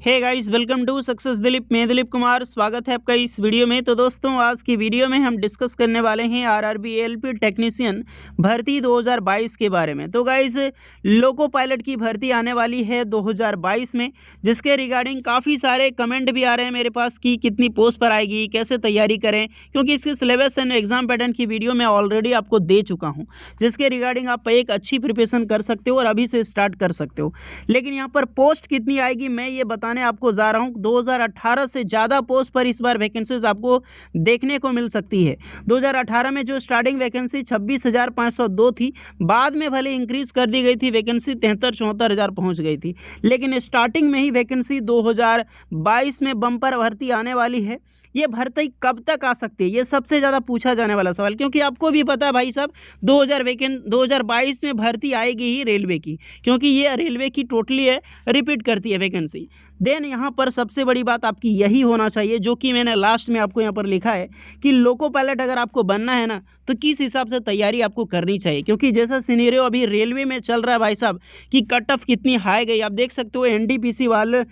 Hey guys, welcome to success Dilip. मैं दिलीप कुमार, स्वागत है आपका इस वीडियो में। तो दोस्तों, आज की वीडियो में हम डिस्कस करने वाले हैं आरआरबी एएलपी टेक्नीशियन भर्ती 2022 के बारे में। तो गाइस, लोको पायलट की भर्ती आने वाली है 2022 में, जिसके रिगार्डिंग काफ़ी सारे कमेंट भी आ रहे हैं मेरे पास कि कितनी पोस्ट पर आएगी, कैसे तैयारी करें, क्योंकि इसके सिलेबस एंड एग्जाम पैटर्न की वीडियो मैं ऑलरेडी आपको दे चुका हूँ, जिसके रिगार्डिंग आप एक अच्छी प्रिपरेशन कर सकते हो और अभी से स्टार्ट कर सकते हो। लेकिन यहाँ पर पोस्ट कितनी आएगी मैं ये बताने आपको जा रहा हूं। 2018 से ज़्यादा पोस्ट पर इस बार वैकेंसीज आपको देखने को मिल सकती है। 2018 में जो स्टार्टिंग वैकेंसी 26,502 थी, बाद में भले इंक्रीज कर दी गई थी, वैकेंसी 73-74 हज़ार पहुँच गई थी, लेकिन स्टार्टिंग में ही वैकेंसी 2022 में बम्पर भर्ती आने वाली है। ये भर्ती कब तक आ सकती है, ये सबसे ज़्यादा पूछा जाने वाला सवाल, क्योंकि आपको भी पता है भाई साहब 2022 में भर्ती आएगी ही रेलवे की, क्योंकि ये रेलवे की टोटली है, रिपीट करती है वैकेंसी। देन यहाँ पर सबसे बड़ी बात आपकी यही होना चाहिए, जो कि मैंने लास्ट में आपको यहाँ पर लिखा है कि लोको पायलट अगर आपको बनना है ना, तो किस हिसाब से तैयारी आपको करनी चाहिए। क्योंकि जैसा सिनेरियो अभी रेलवे में चल रहा है भाई साहब कि कट ऑफ कितनी हाई गई, आप देख सकते हो एनटीपीसी वाले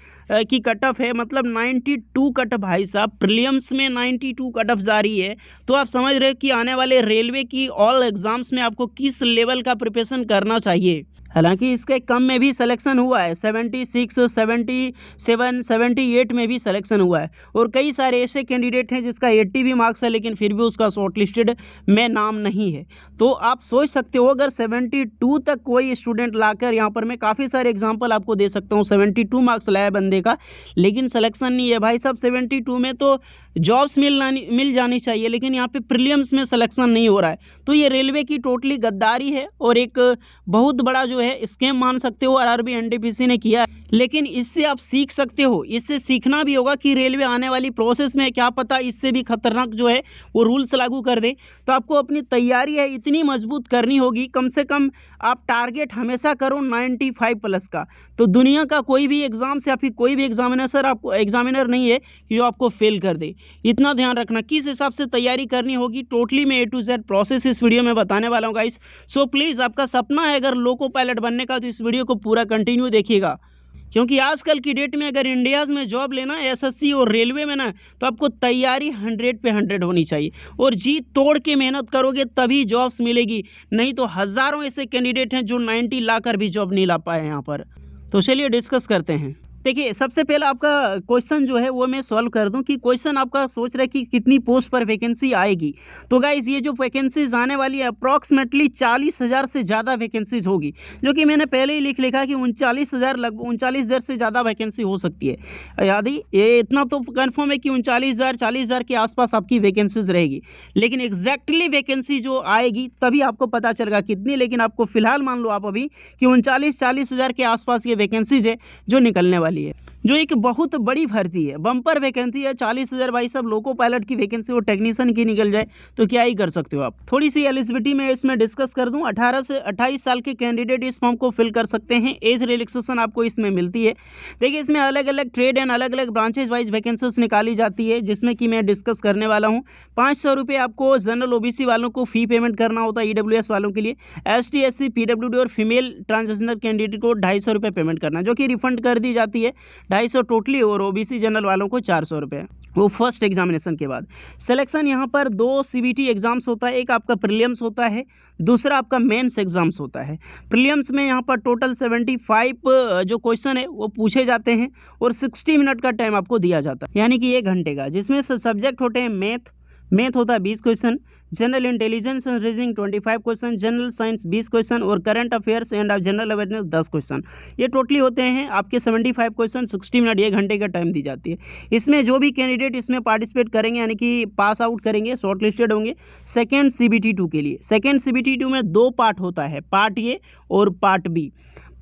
की कट ऑफ है, मतलब 92 कट ऑफ भाई साहब, प्रीलिम्स में 92 कट ऑफ जा रही है। तो आप समझ रहे हो कि आने वाले रेलवे की ऑल एग्जाम्स में आपको किस लेवल का प्रिपरेशन करना चाहिए। हालांकि इसके कम में भी सिलेक्शन हुआ है, 76, 77, 78 में भी सिलेक्शन हुआ है, और कई सारे ऐसे कैंडिडेट हैं जिसका 80 भी मार्क्स है, लेकिन फिर भी उसका शॉर्टलिस्टेड में नाम नहीं है। तो आप सोच सकते हो, अगर 72 तक कोई स्टूडेंट लाकर, यहाँ पर मैं काफ़ी सारे एग्जाम्पल आपको दे सकता हूँ, 72 मार्क्स लाया बंदे का, लेकिन सिलेक्शन नहीं है भाई साहब। 72 में तो जॉब्स मिल जानी चाहिए, लेकिन यहाँ पे प्रीलिम्स में सिलेक्शन नहीं हो रहा है। तो ये रेलवे की टोटली गद्दारी है और एक बहुत बड़ा जो है स्कैम मान सकते हो आरआरबी एनटीपीसी ने किया है। लेकिन इससे आप सीख सकते हो, इससे सीखना भी होगा कि रेलवे आने वाली प्रोसेस में क्या पता इससे भी खतरनाक जो है वो रूल्स लागू कर दे। तो आपको अपनी तैयारी है इतनी मजबूत करनी होगी, कम से कम आप टारगेट हमेशा करो 95 प्लस का। तो दुनिया का कोई भी एग्जाम से या फिर कोई भी एग्जामिनर नहीं है कि जो आपको फेल कर दे। इतना ध्यान रखना किस हिसाब से तैयारी करनी होगी, टोटली मैं A to Z प्रोसेस इस वीडियो में बताने वाला हूँ गाइस। सो प्लीज़, आपका सपना है अगर लोको पायलट बनने का, तो इस वीडियो को पूरा कंटिन्यू देखिएगा, क्योंकि आजकल की डेट में अगर इंडियाज़ में जॉब लेना है एसएससी और रेलवे में ना, तो आपको तैयारी 100 पे 100 होनी चाहिए और जी तोड़ के मेहनत करोगे तभी जॉब्स मिलेगी। नहीं तो हज़ारों ऐसे कैंडिडेट हैं जो 90 लाकर भी जॉब नहीं ला पाए यहाँ पर। तो चलिए डिस्कस करते हैं। देखिए, सबसे पहले आपका क्वेश्चन जो है वो मैं सॉल्व कर दूं कि क्वेश्चन आपका सोच रहा है कि कितनी पोस्ट पर वैकेंसी आएगी। तो गाइज, ये जो वैकेंसीज आने वाली है अप्रॉक्सीमेटली 40,000 से ज़्यादा वैकेंसीज होगी, जो कि मैंने पहले ही लिखा कि 39,000 लगभग 39,000 से ज़्यादा वैकेंसी हो सकती है। यदि ये इतना तो कन्फर्म है कि 39,000 40,000 के आसपास आपकी वैकेंसीज रहेगी, लेकिन एग्जैक्टली वैकेंसी जो आएगी तभी आपको पता चलेगा कितनी। लेकिन आपको फिलहाल मान लो आप अभी कि 39-40,000 के आसपास ये वैकेंसीज है जो निकलने वाली है, जो एक बहुत बड़ी भर्ती है, बम्पर वैकेंसी है। 40,000 भाई साहब लोको पायलट की वैकेंसी और टेक्नीशियन की निकल जाए तो क्या ही कर सकते हो आप। थोड़ी सी एलिजिबिलिटी में इसमें डिस्कस कर दूं। 18 से 28 साल के कैंडिडेट इस फॉर्म को फिल कर सकते हैं। एज रिलैक्सेशन आपको इसमें मिलती है। देखिए, इसमें अलग अलग ट्रेड एंड अलग अलग ब्रांचेज वाइज वैकेंसीज निकाली जाती है, जिसमें कि मैं डिस्कस करने वाला हूँ। 500 रुपये आपको जनरल ओबीसी वालों को फी पेमेंट करना होता है, ईडब्ल्यूएस वालों के लिए। ST SC PWD और फीमेल ट्रांसजेंडर कैंडिडेट को 250 रुपये पेमेंट करना, जो कि रिफंड कर दी जाती है 250 टोटली, और ओबीसी जनरल वालों को 400 रुपये, वो फर्स्ट एग्जामिनेशन के बाद। सिलेक्शन यहाँ पर 2 CBT एग्जाम्स होता है, एक आपका प्रीलिम्स होता है, दूसरा आपका मेंस एग्जाम्स होता है। प्रीलिम्स में यहाँ पर टोटल 75 जो क्वेश्चन है वो पूछे जाते हैं और 60 मिनट का टाइम आपको दिया जाता है, यानी कि 1 घंटे का, जिसमें से सब्जेक्ट होते हैं मैथ होता है 20 question, general intelligence and reasoning 25 question, general science 20 question और current affairs and general awareness 10 question. ये टोटली होते हैं आपके 75 क्वेश्चन, 60 मिनट, 1 घंटे का टाइम दी जाती है। इसमें जो भी कैंडिडेट इसमें पार्टिसिपेट करेंगे, यानी कि पास आउट करेंगे, शॉर्ट लिस्टेड होंगे सेकेंड CBT2 के लिए। सेकेंड CBT2 में 2 पार्ट होता है, पार्ट ए और पार्ट बी।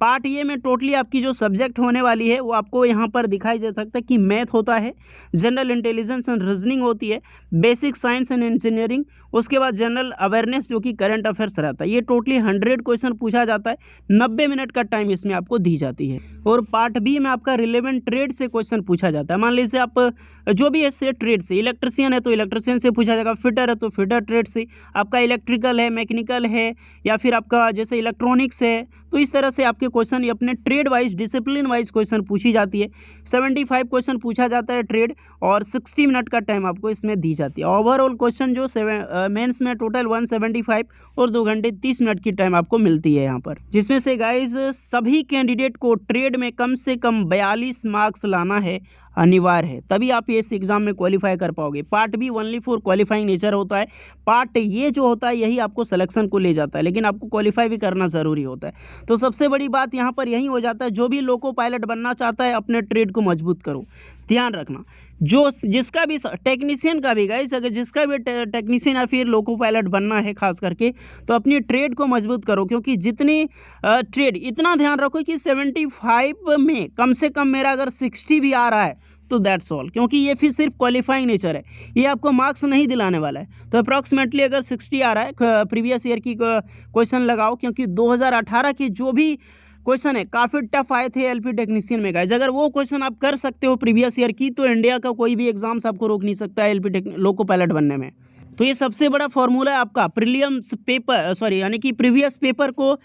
पार्ट ए में टोटली आपकी जो सब्जेक्ट होने वाली है वो आपको यहाँ पर दिखाई दे सकता है कि मैथ होता है, जनरल इंटेलिजेंस एंड रीजनिंग होती है, बेसिक साइंस एंड इंजीनियरिंग उसके बाद जनरल अवेयरनेस जो कि करंट अफेयर्स रहता है। ये टोटली 100 क्वेश्चन पूछा जाता है, 90 मिनट का टाइम इसमें आपको दी जाती है। और पार्ट बी में आपका रिलेवेंट ट्रेड से क्वेश्चन पूछा जाता है। मान लीजिए आप जो भी है ट्रेड से, इलेक्ट्रिशियन है तो इलेक्ट्रिशियन से पूछा जाएगा, फिटर है तो फिटर ट्रेड से, आपका इलेक्ट्रिकल है, मैकेनिकल है, या फिर आपका जैसे इलेक्ट्रॉनिक्स है, तो इस तरह से आपके क्वेश्चन अपने trade wise, discipline wise question पूछी जाती है। 75 क्वेश्चन पूछा जाता है ट्रेड, और 60 मिनट का टाइम आपको इसमें दी जाती है। ओवरऑल क्वेश्चन जो मेंस में टोटल 175 और 2 घंटे 30 मिनट की टाइम आपको मिलती है यहाँ पर, जिसमें से गाइज सभी कैंडिडेट को ट्रेड में कम से कम 42 मार्क्स लाना है, अनिवार्य है, तभी आप इस एग्जाम में क्वालिफाई कर पाओगे। Part B only for qualifying nature होता है, पार्ट ये जो होता है यही आपको सिलेक्शन को ले जाता है, लेकिन आपको क्वालिफाई भी करना ज़रूरी होता है। तो सबसे बड़ी बात यहाँ पर यही हो जाता है, जो भी लोको पायलट बनना चाहता है अपने ट्रेड को मजबूत करो। ध्यान रखना, जो जिसका भी टेक्नीशियन का भी गाइस, अगर जिसका भी टेक्नीशियन या फिर लोको पायलट बनना है खास करके, तो अपनी ट्रेड को मजबूत करो, क्योंकि जितनी ट्रेड, इतना ध्यान रखो कि 75 में कम से कम मेरा अगर 60 भी आ रहा है तो दैट्स ऑल, क्योंकि ये फिर सिर्फ क्वालिफाइंग नेचर है, ये आपको मार्क्स नहीं दिलाने वाला है। तो अप्रॉक्सीमेटली अगर 60 आ रहा है, प्रीवियस ईयर की क्वेश्चन लगाओ, क्योंकि 2018 की जो भी क्वेश्चन है काफ़ी टफ आए थे एलपी टेक्नीशियन में गाइस। अगर वो क्वेश्चन आप कर सकते हो प्रीवियस ईयर की, तो इंडिया का कोई भी एग्जाम्स आपको रोक नहीं सकता है एलपी लोको पायलट बनने में। तो ये सबसे बड़ा फॉर्मूला है आपका प्रीलिम्स पेपर, यानी कि प्रीवियस पेपर को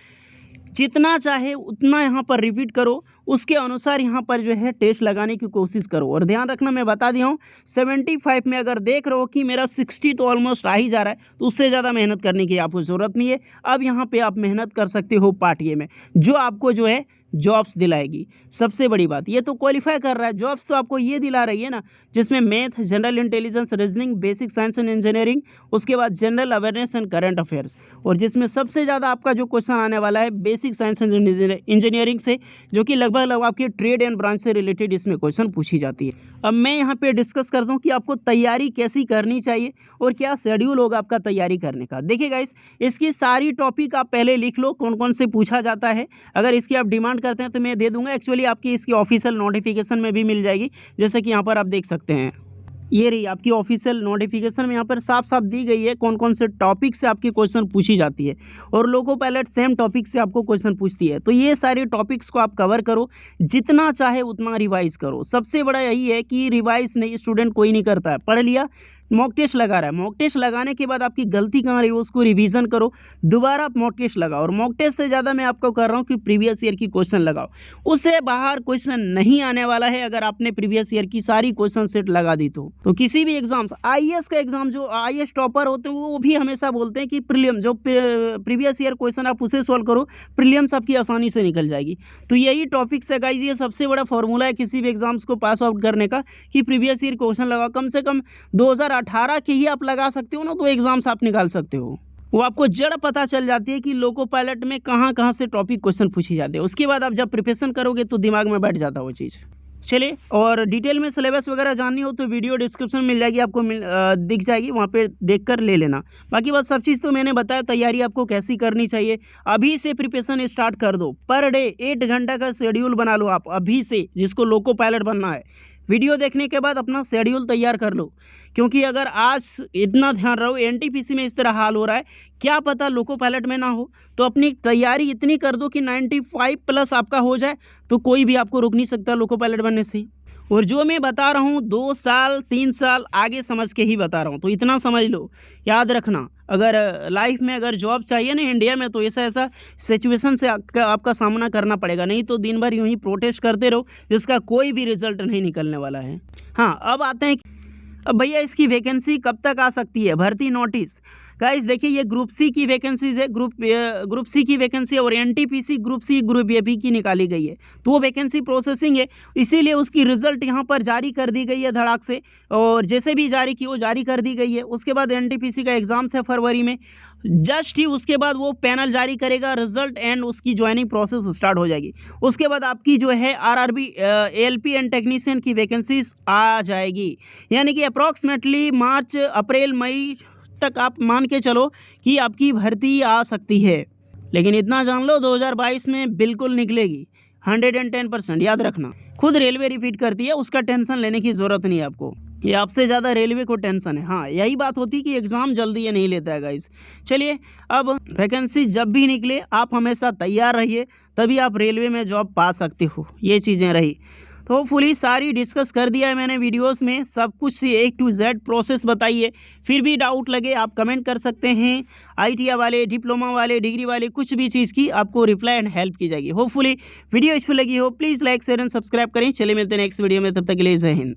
जितना चाहे उतना यहाँ पर रिपीट करो, उसके अनुसार यहाँ पर जो है टेस्ट लगाने की कोशिश करो। और ध्यान रखना, मैं बता दिया हूँ 75 में अगर देख रहे हो कि मेरा 60 तो ऑलमोस्ट आ ही जा रहा है, तो उससे ज़्यादा मेहनत करने की आपको ज़रूरत नहीं है। अब यहाँ पे आप मेहनत कर सकते हो पार्ट ए में, जो आपको जो है जॉब्स दिलाएगी। सबसे बड़ी बात, ये तो क्वालिफाई कर रहा है, जॉब्स तो आपको ये दिला रही है ना, जिसमें math, general intelligence, reasoning, basic science and engineering, उसके बाद general awareness and current affairs, और जिसमें सबसे ज़्यादा आपका जो क्वेश्चन आने वाला है बेसिक साइंस एंड इंजीनियरिंग से, जो कि लगभग आपकी ट्रेड एंड ब्रांच से रिलेटेड इसमें क्वेश्चन पूछी जाती है। अब मैं यहाँ पे डिस्कस करता हूँ कि आपको तैयारी कैसी करनी चाहिए और क्या शेड्यूल होगा आपका तैयारी करने का। देखिए गाइस, इसकी सारी टॉपिक आप पहले लिख लो, कौन कौन से पूछा जाता है। अगर इसकी आप डिमांड करते हैं तो मैं दे दूंगा, एक्चुअली आपकी इसकी ऑफिशियल नोटिफिकेशन में भी मिल जाएगी, जैसे कि यहाँ पर आप देख सकते हैं, ये रही आपकी ऑफिशियल नोटिफिकेशन में यहाँ पर साफ साफ दी गई है कौन कौन से टॉपिक से आपकी क्वेश्चन पूछी जाती है, और लोको पायलट सेम टॉपिक से आपको क्वेश्चन पूछती है। तो ये सारे टॉपिक्स को आप कवर करो, जितना चाहे उतना रिवाइज करो। सबसे बड़ा यही है कि रिवाइज नहीं स्टूडेंट कोई नहीं करता है, पढ़ लिया, मॉक टेस्ट लगा रहा है, मॉक टेस्ट लगाने के बाद आपकी गलती कहाँ रही है उसको रिवीजन करो, दोबारा आप मॉक टेस्ट लगाओ। और मॉक टेस्ट से ज़्यादा मैं आपको कर रहा हूँ कि प्रीवियस ईयर की क्वेश्चन लगाओ, उससे बाहर क्वेश्चन नहीं आने वाला है अगर आपने प्रीवियस ईयर की सारी क्वेश्चन सेट लगा दी तो किसी भी एग्जाम्स, आईएएस का एग्जाम, जो आईएएस टॉपर होते हैं वो भी हमेशा बोलते हैं कि प्रीलियम जो प्रीवियस ईयर क्वेश्चन आप उसे सॉल्व करो, प्रीलियम्स आपकी आसानी से निकल जाएगी। तो यही टॉपिक्स है गाइस, ये सबसे बड़ा फॉर्मूला है किसी भी एग्जाम्स को पास आउट करने का, कि प्रीवियस ईयर क्वेश्चन लगाओ, कम से कम 2018 के ही आप लगा सकते हो ना, तो एग्जाम्स आप निकाल सकते हो। वो आपको जड़ पता चल जाती है कि लोको पायलट में कहाँ कहाँ से टॉपिक क्वेश्चन पूछी जाते हैं। उसके बाद आप जब प्रिपरेशन करोगे तो दिमाग में बैठ जाता है वो चीज़। चलिए, और डिटेल में सिलेबस वगैरह जाननी हो तो वीडियो डिस्क्रिप्शन में मिल जाएगी, आपको दिख जाएगी, वहाँ पे देखकर ले लेना। बाकी बात सब चीज़ तो मैंने बताया, तैयारी आपको कैसी करनी चाहिए, अभी से प्रिपरेशन स्टार्ट कर दो। पर डे 8 घंटा का शेड्यूल बना लो आप अभी से, जिसको लोको पायलट बनना है। वीडियो देखने के बाद अपना शेड्यूल तैयार कर लो, क्योंकि अगर आज इतना ध्यान रहो एनटीपीसी में इस तरह हाल हो रहा है, क्या पता लोको पायलट में ना हो, तो अपनी तैयारी इतनी कर दो कि 95 प्लस आपका हो जाए, तो कोई भी आपको रोक नहीं सकता लोको पायलट बनने से। और जो मैं बता रहा हूँ 2 साल 3 साल आगे समझ के ही बता रहा हूँ, तो इतना समझ लो, याद रखना। अगर लाइफ में अगर जॉब चाहिए ना इंडिया में, तो ऐसा सिचुएशन से आपका सामना करना पड़ेगा, नहीं तो दिन भर यूं ही प्रोटेस्ट करते रहो, जिसका कोई भी रिजल्ट नहीं निकलने वाला है। हाँ, अब आते हैं, अब भैया इसकी वैकेंसी कब तक आ सकती है, भर्ती नोटिस। गाइस देखिए, ये ग्रुप सी की वैकेंसीज है, ग्रुप सी की वैकेंसी, और NTPC group C group A भी की निकाली गई है, तो वो वैकेंसी प्रोसेसिंग है, इसीलिए उसकी रिजल्ट यहाँ पर जारी कर दी गई है धड़ाक से, और जैसे भी जारी की वो जारी कर दी गई है। उसके बाद एनटीपीसी का एग्जाम्स है फरवरी में, जस्ट ही उसके बाद वो पैनल जारी करेगा रिजल्ट, एंड उसकी ज्वाइनिंग प्रोसेस स्टार्ट हो जाएगी। उसके बाद आपकी जो है आरआरबी एएलपी एंड टेक्नीशियन की वैकेंसीज आ जाएगी, यानी कि अप्रॉक्सीमेटली मार्च अप्रैल मई तक आप मान के चलो कि आपकी भर्ती आ सकती है। लेकिन इतना जान लो 2022 में बिल्कुल निकलेगी, 110%। याद रखना, खुद रेलवे रिपीट करती है, उसका टेंशन लेने की ज़रूरत नहीं है आपको, ये आपसे ज़्यादा रेलवे को टेंशन है। हाँ, यही बात होती है कि एग्ज़ाम जल्दी ये नहीं लेता है गाइस। चलिए, अब वैकेंसी जब भी निकले आप हमेशा तैयार रहिए, तभी आप रेलवे में जॉब पा सकते हो। ये चीज़ें रही। तो होपफुली सारी डिस्कस कर दिया है मैंने वीडियोस में, सब कुछ A to Z प्रोसेस बताई है। फिर भी डाउट लगे आप कमेंट कर सकते हैं। ITI वाले, डिप्लोमा वाले, डिग्री वाले, कुछ भी चीज़ की आपको रिप्लाई एंड हेल्प की जाएगी। होपफुली वीडियो इसमें लगी हो, please like share and subscribe करें। चलिए मिलते हैं नेक्स्ट वीडियो में, तब तक के लिए जय हिंद।